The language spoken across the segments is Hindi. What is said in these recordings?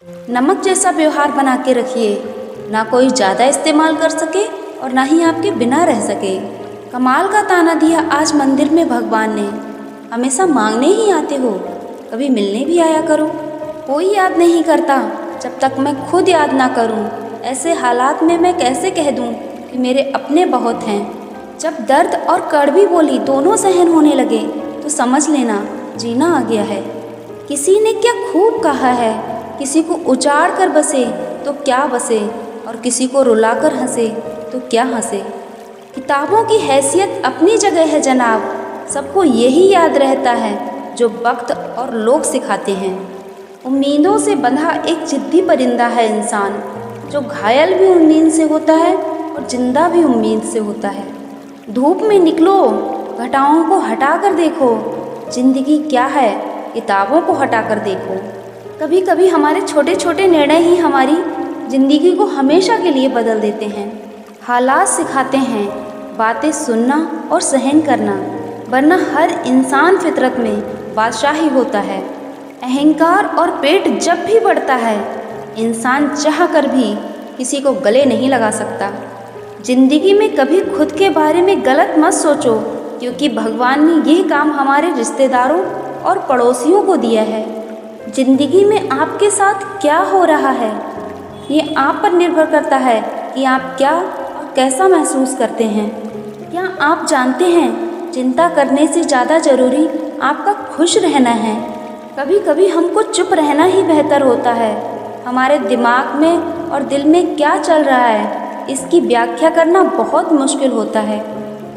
नमक जैसा व्यवहार बना के रखिए, ना कोई ज़्यादा इस्तेमाल कर सके और ना ही आपके बिना रह सके। कमाल का ताना दिया आज मंदिर में भगवान ने, हमेशा मांगने ही आते हो, कभी मिलने भी आया करो। कोई याद नहीं करता जब तक मैं खुद याद ना करूं। ऐसे हालात में मैं कैसे कह दूं कि मेरे अपने बहुत हैं। जब दर्द और कड़वी बोली दोनों सहन होने लगे तो समझ लेना जीना आ गया है। किसी ने क्या खूब कहा है, किसी को उजाड़ कर बसे तो क्या बसे और किसी को रुलाकर हंसे तो क्या हंसे। किताबों की हैसियत अपनी जगह है जनाब, सबको यही याद रहता है जो वक्त और लोग सिखाते हैं। उम्मीदों से बंधा एक जिद्दी परिंदा है इंसान, जो घायल भी उम्मीद से होता है और जिंदा भी उम्मीद से होता है। धूप में निकलो, घटाओं को हटा कर देखो, जिंदगी क्या है किताबों को हटा कर देखो। कभी कभी हमारे छोटे छोटे निर्णय ही हमारी ज़िंदगी को हमेशा के लिए बदल देते हैं। हालात सिखाते हैं बातें सुनना और सहन करना, वरना हर इंसान फितरत में बादशाही होता है। अहंकार और पेट जब भी बढ़ता है, इंसान चाह कर भी किसी को गले नहीं लगा सकता। ज़िंदगी में कभी खुद के बारे में गलत मत सोचो, क्योंकि भगवान ने यह काम हमारे रिश्तेदारों और पड़ोसियों को दिया है। ज़िंदगी में आपके साथ क्या हो रहा है, ये आप पर निर्भर करता है कि आप क्या और कैसा महसूस करते हैं। क्या आप जानते हैं, चिंता करने से ज़्यादा ज़रूरी आपका खुश रहना है। कभी कभी हमको चुप रहना ही बेहतर होता है। हमारे दिमाग में और दिल में क्या चल रहा है, इसकी व्याख्या करना बहुत मुश्किल होता है।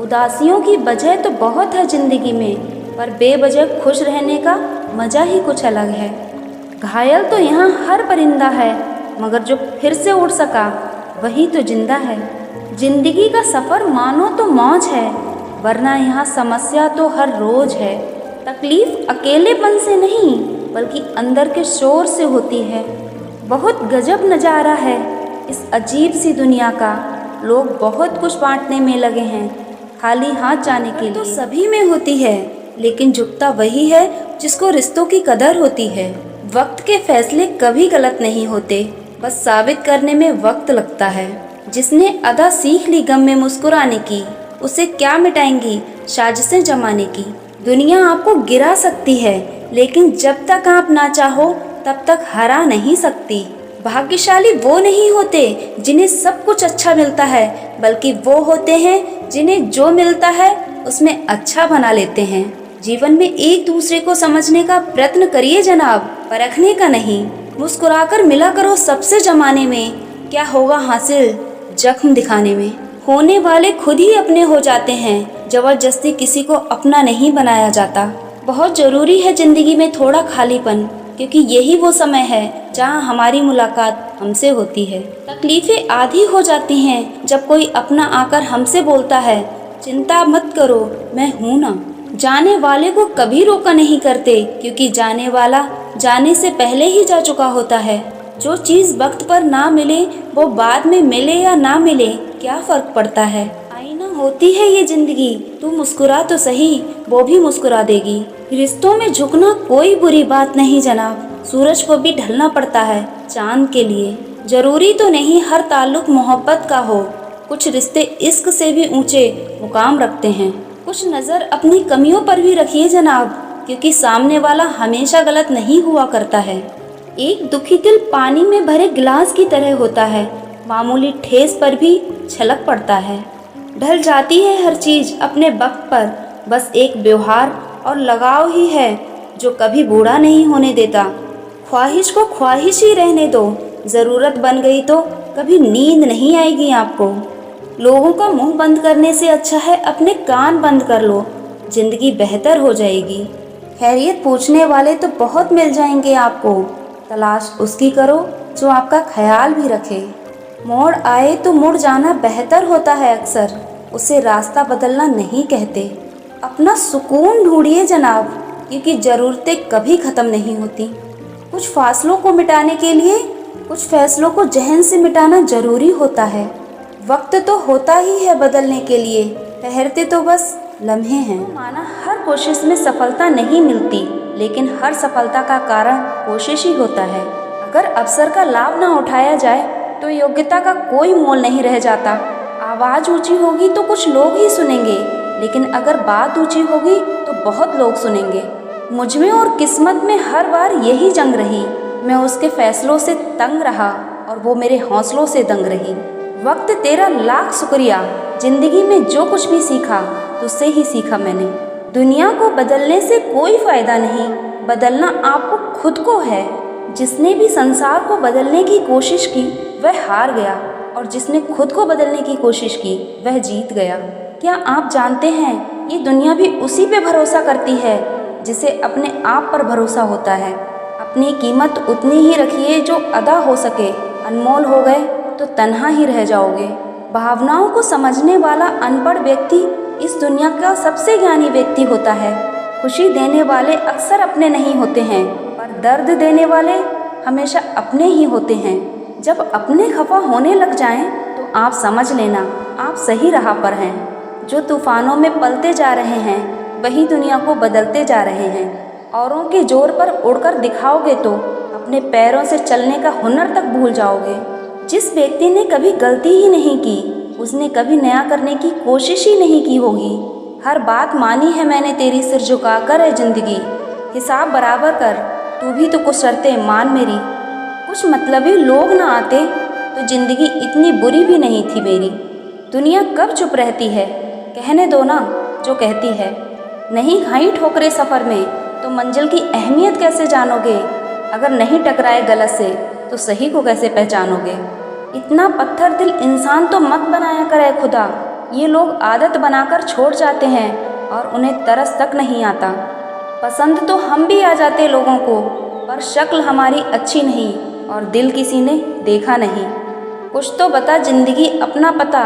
उदासियों की वजह तो बहुत है ज़िंदगी में, पर बेवजह खुश रहने का मज़ा ही कुछ अलग है। घायल तो यहाँ हर परिंदा है, मगर जो फिर से उड़ सका वही तो जिंदा है। जिंदगी का सफ़र मानो तो मौज है, वरना यहाँ समस्या तो हर रोज़ है। तकलीफ़ अकेलेपन से नहीं, बल्कि अंदर के शोर से होती है। बहुत गजब नज़ारा है इस अजीब सी दुनिया का। लोग बहुत कुछ बांटने में लगे हैं, खाली हाथ जाने के लिए। तो सभी में होती है, लेकिन झुकता वही है जिसको रिश्तों की कदर होती है। वक्त के फैसले कभी गलत नहीं होते, बस साबित करने में वक्त लगता है। जिसने अदा सीख ली गम में मुस्कुराने की, उसे क्या मिटाएंगी साजिशें जमाने की। दुनिया आपको गिरा सकती है, लेकिन जब तक आप ना चाहो तब तक हरा नहीं सकती। भाग्यशाली वो नहीं होते जिन्हें सब कुछ अच्छा मिलता है, बल्कि वो होते हैं जिन्हें जो मिलता है उसमें अच्छा बना लेते हैं। जीवन में एक दूसरे को समझने का प्रयत्न करिए जनाब, परखने का नहीं। मुस्कुराकर मिला करो सबसे जमाने में, क्या होगा हासिल जख्म दिखाने में। होने वाले खुद ही अपने हो जाते हैं, जबरदस्ती किसी को अपना नहीं बनाया जाता। बहुत ज़रूरी है ज़िंदगी में थोड़ा खालीपन, क्योंकि यही वो समय है जहाँ हमारी मुलाकात हमसे होती है। तकलीफ़ें आधी हो जाती हैं जब कोई अपना आकर हमसे बोलता है, चिंता मत करो मैं हूँ ना। जाने वाले को कभी रोका नहीं करते, क्योंकि जाने वाला जाने से पहले ही जा चुका होता है। जो चीज़ वक्त पर ना मिले वो बाद में मिले या ना मिले, क्या फ़र्क पड़ता है। आईना होती है ये ज़िंदगी, तू मुस्कुरा तो सही, वो भी मुस्कुरा देगी। रिश्तों में झुकना कोई बुरी बात नहीं जनाब, सूरज को भी ढलना पड़ता है चांद के लिए। ज़रूरी तो नहीं हर ताल्लुक़ मोहब्बत का हो, कुछ रिश्ते इश्क से भी ऊंचे मुकाम रखते हैं। कुछ नज़र अपनी कमियों पर भी रखिए जनाब, क्योंकि सामने वाला हमेशा गलत नहीं हुआ करता है। एक दुखी दिल पानी में भरे गिलास की तरह होता है, मामूली ठेस पर भी छलक पड़ता है। ढल जाती है हर चीज़ अपने वक्त पर, बस एक व्यवहार और लगाव ही है जो कभी बूढ़ा नहीं होने देता। ख्वाहिश को ख्वाहिश ही रहने दो, ज़रूरत बन गई तो कभी नींद नहीं आएगी आपको। लोगों का मुंह बंद करने से अच्छा है अपने कान बंद कर लो, ज़िंदगी बेहतर हो जाएगी। खैरियत पूछने वाले तो बहुत मिल जाएंगे आपको, तलाश उसकी करो जो आपका ख्याल भी रखे। मोड़ आए तो मुड़ जाना बेहतर होता है अक्सर, उसे रास्ता बदलना नहीं कहते। अपना सुकून ढूंढिए जनाब, क्योंकि ज़रूरतें कभी ख़त्म नहीं होती। कुछ फासलों को मिटाने के लिए कुछ फैसलों को जहन से मिटाना ज़रूरी होता है। वक्त तो होता ही है बदलने के लिए, ठहरते तो बस लम्हे हैं। माना हर कोशिश में सफलता नहीं मिलती, लेकिन हर सफलता का कारण कोशिश ही होता है। अगर अवसर का लाभ ना उठाया जाए तो योग्यता का कोई मोल नहीं रह जाता। आवाज़ ऊंची होगी तो कुछ लोग ही सुनेंगे, लेकिन अगर बात ऊंची होगी तो बहुत लोग सुनेंगे। मुझ में और किस्मत में हर बार यही जंग रही। मैं उसके फैसलों से तंग रहा और वो मेरे हौसलों से दंग रही। वक्त तेरा लाख शुक्रिया, जिंदगी में जो कुछ भी सीखा तुझसे ही सीखा मैंने। दुनिया को बदलने से कोई फ़ायदा नहीं, बदलना आपको खुद को है। जिसने भी संसार को बदलने की कोशिश की वह हार गया, और जिसने खुद को बदलने की कोशिश की वह जीत गया। क्या आप जानते हैं ये दुनिया भी उसी पे भरोसा करती है जिसे अपने आप पर भरोसा होता है। अपनी कीमत उतनी ही रखिए जो अदा हो सके, अनमोल हो गए तो तन्हा ही रह जाओगे। भावनाओं को समझने वाला अनपढ़ व्यक्ति इस दुनिया का सबसे ज्ञानी व्यक्ति होता है। खुशी देने वाले अक्सर अपने नहीं होते हैं, पर दर्द देने वाले हमेशा अपने ही होते हैं। जब अपने खफा होने लग जाएं तो आप समझ लेना आप सही राह पर हैं। जो तूफानों में पलते जा रहे हैं वही दुनिया को बदलते जा रहे हैं। औरों के जोर पर उड़कर दिखाओगे तो अपने पैरों से चलने का हुनर तक भूल जाओगे। जिस व्यक्ति ने कभी गलती ही नहीं की उसने कभी नया करने की कोशिश ही नहीं की होगी। हर बात मानी है मैंने तेरी, सिर झुकाकर है जिंदगी। हिसाब बराबर कर, तू भी तो कुछ शर्तें मान मेरी। कुछ मतलबी लोग ना आते तो जिंदगी इतनी बुरी भी नहीं थी मेरी। दुनिया कब चुप रहती है, कहने दो ना जो कहती है। नहीं खाई ठोकरे सफ़र में तो मंजिल की अहमियत कैसे जानोगे। अगर नहीं टकराए गलत से तो सही को कैसे पहचानोगे। इतना पत्थर दिल इंसान तो मत बनाया करे खुदा। ये लोग आदत बनाकर छोड़ जाते हैं और उन्हें तरस तक नहीं आता। पसंद तो हम भी आ जाते लोगों को, पर शक्ल हमारी अच्छी नहीं और दिल किसी ने देखा नहीं। कुछ तो बता जिंदगी अपना पता,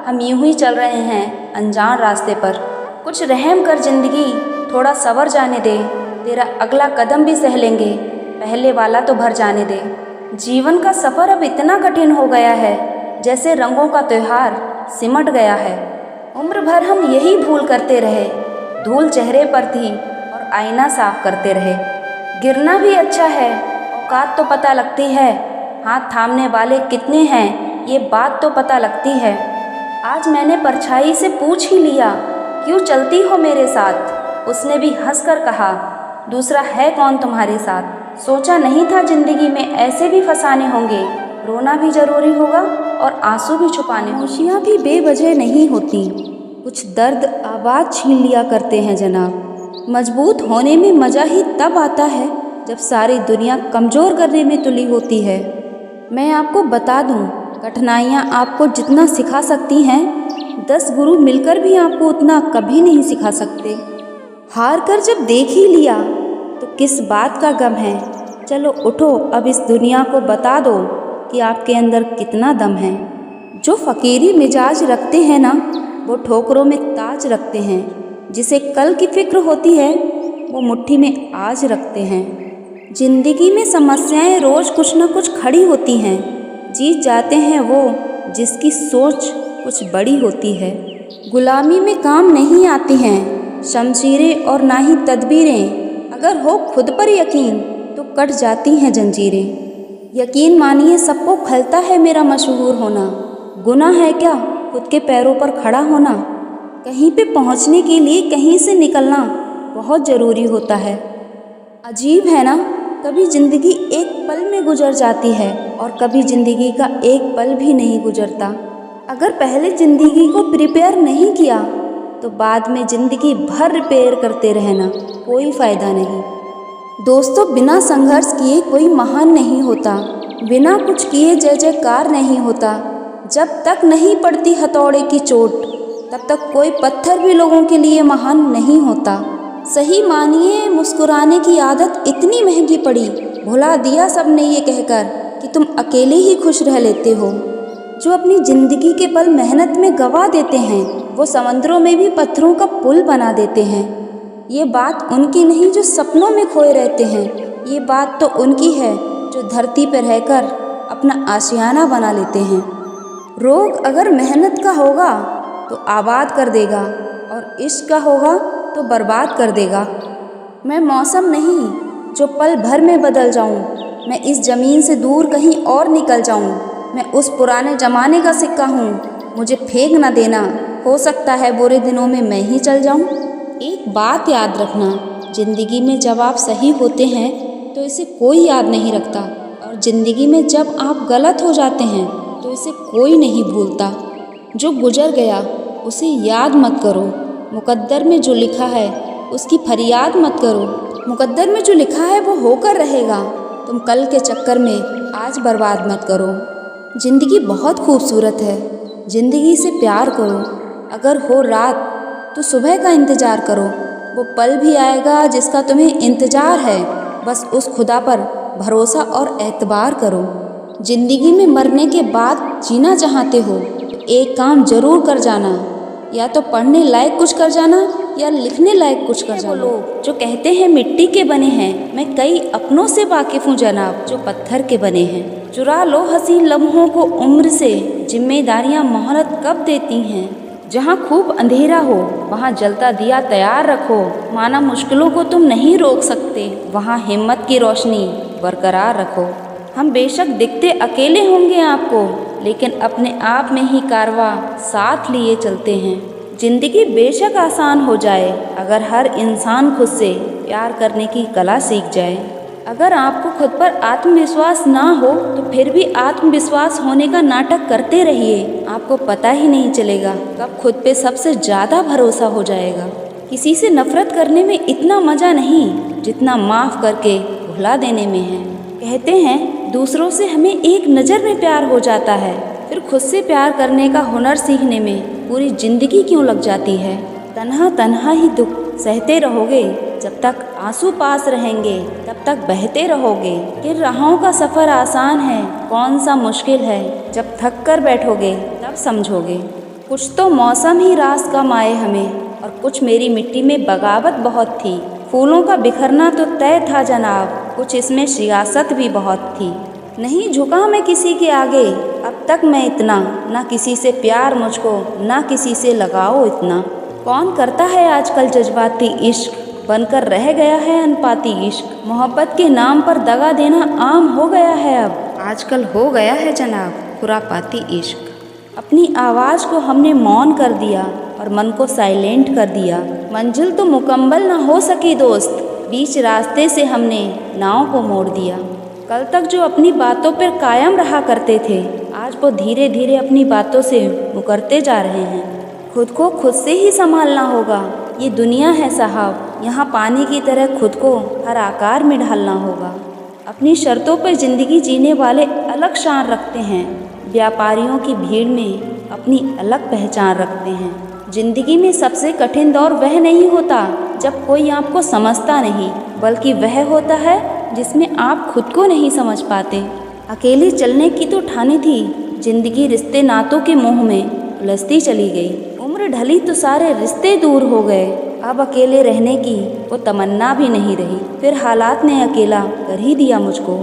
हम यूं ही चल रहे हैं अनजान रास्ते पर। कुछ रहम कर जिंदगी, थोड़ा सवर जाने दे। तेरा अगला कदम भी सह लेंगे, पहले वाला तो भर जाने दे। जीवन का सफ़र अब इतना कठिन हो गया है जैसे रंगों का त्यौहार सिमट गया है। उम्र भर हम यही भूल करते रहे, धूल चेहरे पर थी और आईना साफ करते रहे। गिरना भी अच्छा है, औकात तो पता लगती है। हाथ थामने वाले कितने हैं ये बात तो पता लगती है। आज मैंने परछाई से पूछ ही लिया, क्यों चलती हो मेरे साथ। उसने भी हंस कर कहा, दूसरा है कौन तुम्हारे साथ। सोचा नहीं था ज़िंदगी में ऐसे भी फसाने होंगे। रोना भी ज़रूरी होगा और आंसू भी छुपाने। खुशियाँ भी बेवजह नहीं होती, कुछ दर्द आवाज़ छीन लिया करते हैं जनाब। मजबूत होने में मज़ा ही तब आता है जब सारी दुनिया कमज़ोर करने में तुली होती है। मैं आपको बता दूं, कठिनाइयाँ आपको जितना सिखा सकती हैं 10 गुरु मिलकर भी आपको उतना कभी नहीं सिखा सकते। हार कर जब देख ही लिया तो किस बात का गम है। चलो उठो, अब इस दुनिया को बता दो कि आपके अंदर कितना दम है। जो फ़कीरी मिजाज रखते हैं ना वो ठोकरों में ताज रखते हैं। जिसे कल की फिक्र होती है वो मुट्ठी में आज रखते हैं। जिंदगी में समस्याएं रोज़ कुछ न कुछ खड़ी होती हैं। जीत जाते हैं वो जिसकी सोच कुछ बड़ी होती है। गुलामी में काम नहीं आती हैं शमशीरें और ना ही तदबीरें। अगर हो खुद पर यकीन तो कट जाती हैं जंजीरें। यकीन मानिए सबको खलता है मेरा मशहूर होना। गुनाह है क्या खुद के पैरों पर खड़ा होना। कहीं पे पहुंचने के लिए कहीं से निकलना बहुत ज़रूरी होता है। अजीब है ना, कभी ज़िंदगी एक पल में गुजर जाती है और कभी ज़िंदगी का एक पल भी नहीं गुजरता। अगर पहले ज़िंदगी को प्रिपेयर नहीं किया तो बाद में ज़िंदगी भर रिपेयर करते रहना कोई फ़ायदा नहीं। दोस्तों, बिना संघर्ष किए कोई महान नहीं होता, बिना कुछ किए जय जयकार नहीं होता। जब तक नहीं पड़ती हथौड़े की चोट तब तक कोई पत्थर भी लोगों के लिए महान नहीं होता। सही मानिए मुस्कुराने की आदत इतनी महंगी पड़ी, भुला दिया सबने ये कहकर कि तुम अकेले ही खुश रह लेते हो। जो अपनी ज़िंदगी के पल मेहनत में गंवा देते हैं वो समंदरों में भी पत्थरों का पुल बना देते हैं। ये बात उनकी नहीं जो सपनों में खोए रहते हैं, ये बात तो उनकी है जो धरती पर रहकर अपना आशियाना बना लेते हैं। रोग अगर मेहनत का होगा तो आबाद कर देगा और इश्क का होगा तो बर्बाद कर देगा। मैं मौसम नहीं जो पल भर में बदल जाऊं, मैं इस ज़मीन से दूर कहीं और निकल जाऊं। मैं उस पुराने ज़माने का सिक्का हूँ, मुझे फेंक न देना। हो सकता है बुरे दिनों में मैं ही चल जाऊं। एक बात याद रखना, ज़िंदगी में जब आप सही होते हैं तो इसे कोई याद नहीं रखता, और ज़िंदगी में जब आप गलत हो जाते हैं तो इसे कोई नहीं भूलता। जो गुजर गया उसे याद मत करो, मुकद्दर में जो लिखा है उसकी फरियाद मत करो। मुकद्दर में जो लिखा है वो होकर रहेगा, तुम कल के चक्कर में आज बर्बाद मत करो। ज़िंदगी बहुत खूबसूरत है, ज़िंदगी से प्यार करो। अगर हो रात तो सुबह का इंतज़ार करो, वो पल भी आएगा जिसका तुम्हें इंतज़ार है। बस उस खुदा पर भरोसा और एतबार करो। ज़िंदगी में मरने के बाद जीना चाहते हो तो एक काम ज़रूर कर जाना, या तो पढ़ने लायक कुछ कर जाना या लिखने लायक कुछ कर जाना। लोग जो कहते हैं मिट्टी के बने हैं, मैं कई अपनों से वाकिफ़ हूँ जनाब जो पत्थर के बने हैं। चुरा लो हसीन लम्हों को उम्र से, जिम्मेदारियाँ मोहलत कब देती हैं। जहाँ खूब अंधेरा हो वहाँ जलता दिया तैयार रखो। माना मुश्किलों को तुम नहीं रोक सकते, वहाँ हिम्मत की रोशनी बरकरार रखो। हम बेशक दिखते अकेले होंगे आपको, लेकिन अपने आप में ही कारवां साथ लिए चलते हैं। ज़िंदगी बेशक आसान हो जाए अगर हर इंसान खुद से प्यार करने की कला सीख जाए। अगर आपको खुद पर आत्मविश्वास ना हो तो फिर भी आत्मविश्वास होने का नाटक करते रहिए। आपको पता ही नहीं चलेगा कब खुद पे सबसे ज़्यादा भरोसा हो जाएगा। किसी से नफरत करने में इतना मज़ा नहीं जितना माफ़ करके भुला देने में है। कहते हैं दूसरों से हमें एक नज़र में प्यार हो जाता है, फिर खुद से प्यार करने का हुनर सीखने में पूरी ज़िंदगी क्यों लग जाती है। तन्हा तन्हा ही दुख सहते रहोगे, जब तक आंसू पास रहेंगे तब तक बहते रहोगे। कि राहों का सफ़र आसान है, कौन सा मुश्किल है, जब थक कर बैठोगे तब समझोगे। कुछ तो मौसम ही रास कम आए हमें, और कुछ मेरी मिट्टी में बगावत बहुत थी। फूलों का बिखरना तो तय था जनाब, कुछ इसमें सियासत भी बहुत थी। नहीं झुका मैं किसी के आगे अब तक मैं इतना, ना किसी से प्यार मुझको ना किसी से लगाओ इतना। कौन करता है आजकल जज्बाती इश्क, बनकर रह गया है अनपाती इश्क। मोहब्बत के नाम पर दगा देना आम हो गया है अब, आजकल हो गया है जनाब खुरापाती इश्क। अपनी आवाज़ को हमने मौन कर दिया और मन को साइलेंट कर दिया। मंजिल तो मुकम्मल ना हो सकी दोस्त, बीच रास्ते से हमने नाव को मोड़ दिया। कल तक जो अपनी बातों पर कायम रहा करते थे, आज वो धीरे धीरे अपनी बातों से मुकरते जा रहे हैं। खुद को खुद से ही संभालना होगा, ये दुनिया है साहब, यहाँ पानी की तरह खुद को हर आकार में ढालना होगा। अपनी शर्तों पर ज़िंदगी जीने वाले अलग शान रखते हैं, व्यापारियों की भीड़ में अपनी अलग पहचान रखते हैं। ज़िंदगी में सबसे कठिन दौर वह नहीं होता जब कोई आपको समझता नहीं, बल्कि वह होता है जिसमें आप खुद को नहीं समझ पाते। अकेले चलने की तो ठानी थी, ज़िंदगी रिश्ते नातों के मोह में उलझती चली गई। उम्र ढली तो सारे रिश्ते दूर हो गए, अब अकेले रहने की वो तमन्ना भी नहीं रही। फिर हालात ने अकेला कर ही दिया मुझको।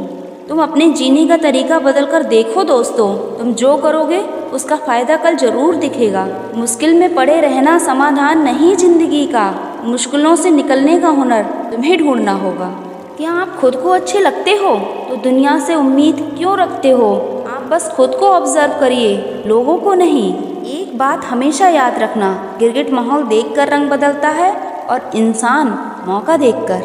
तुम अपने जीने का तरीका बदल कर देखो दोस्तों, तुम जो करोगे उसका फ़ायदा कल ज़रूर दिखेगा। मुश्किल में पड़े रहना समाधान नहीं ज़िंदगी का, मुश्किलों से निकलने का हुनर तुम्हें ढूंढना होगा। क्या आप खुद को अच्छे लगते हो तो दुनिया से उम्मीद क्यों रखते हो। आप बस खुद को ऑब्जर्व करिए, लोगों को नहीं। एक बात हमेशा याद रखना, गिरगिट माहौल देखकर रंग बदलता है और इंसान मौका देखकर।